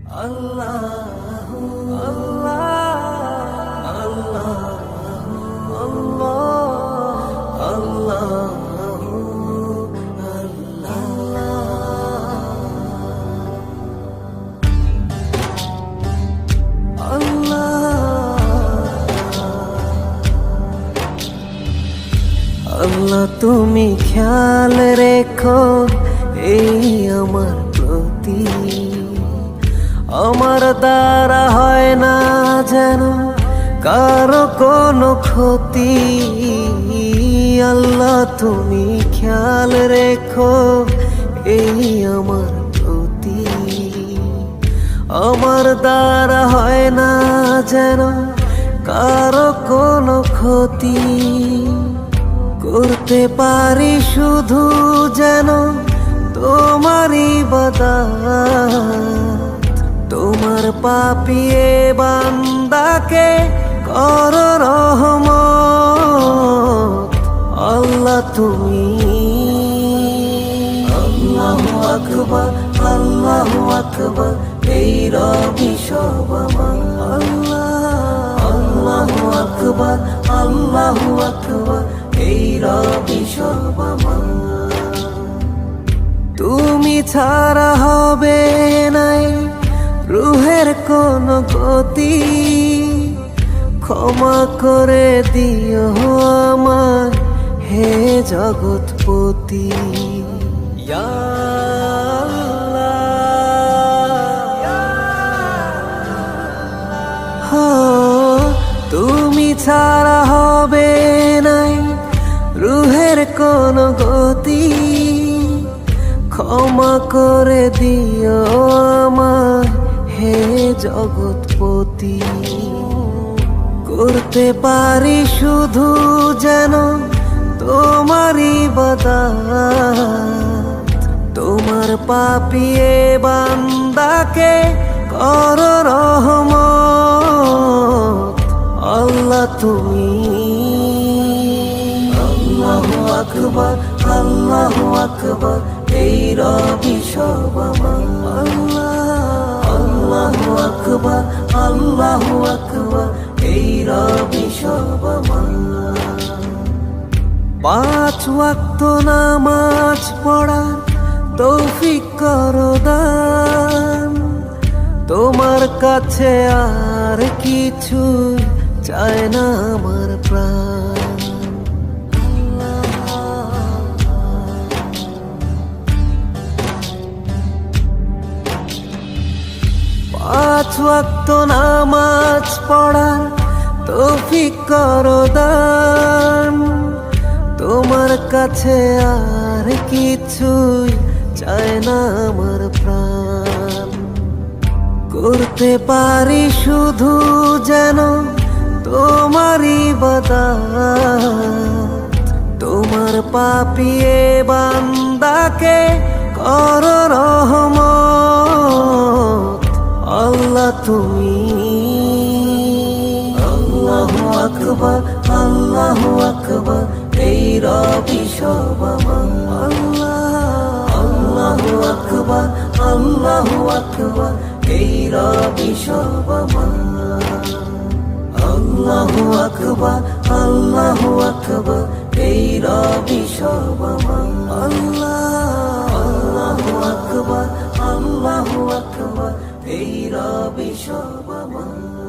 আল্লাহ আল্লাহ আল্লাহ আল্লাহ আল্লাহ, তুমি খেয়াল রেখো এই আমার প্রতি, আমার দ্বারা হয় না যেন কারো কোনো ক্ষতি। আল্লাহ, তুমি খেয়াল রেখো এই আমার প্রতি, আমার দ্বারা হয় না যেন কারো কোনো ক্ষতি। করতে পারি শুধু যেন তোমারই ইবাদত, তোমার পাপিয়ে বান্দাকে কর রহমত। আল্লাহ, তুমি আল্লাহু আকবার, আল্লাহু আকবার, এই রবি সব আমার। আল্লাহ, আল্লাহু আকবার, আল্লাহু আকবার, এই রবি সব আমার। তুমি ছাড়া হবে নাই রুহের কোন গতি, ক্ষমা করে দিও আমার হে জগৎপতি। ইয়া আল্লাহ, তুমি ছাড়া হবে নাই রুহের কোন গতি, ক্ষমা করে দিও আমার হে জগৎপতি। করতে পারি শুধু যেন তোমারই ইবাদত, তোমার পাপিয়ে বান্দাকে কর রহমত। আল্লাহ, তুমি আল্লাহু আকবার, আল্লাহু আকবার, এই রবি সব আমার। আল্লাহ, আল্লাহু আকবার, আল্লাহু আকবার, এই রবি সব আমার। 5 ওয়াক্ত নামাজ পড়ার তৌফিক করো দান, তোমার কাছে আর কিছু চায় না আমার প্রাণ। 5 ওয়াক্ত নামাজ পড়ার তৌফিক করো দান, তোমার কাছে আর কিছু চায় না আমার প্রাণ। করতে পারি শুধু যেন তোমারই ইবাদত, তোমার পাপিয়ে বান্দাকে কর রহমত। আল্লাহ, তুমি আল্লাহু আকবার, আল্লাহু আকবার, এই রবি সব আমার। আল্লাহ, আল্লাহু আকবার, আল্লাহু আকবার, এই রবি সব আমার। আল্লাহু আকবার, আল্লাহু আকবার, এই রবি সব আমার। আল্লাহ, আল্লাহু আকবার, আল্লাহু আকবার, এই রবি সব আমার।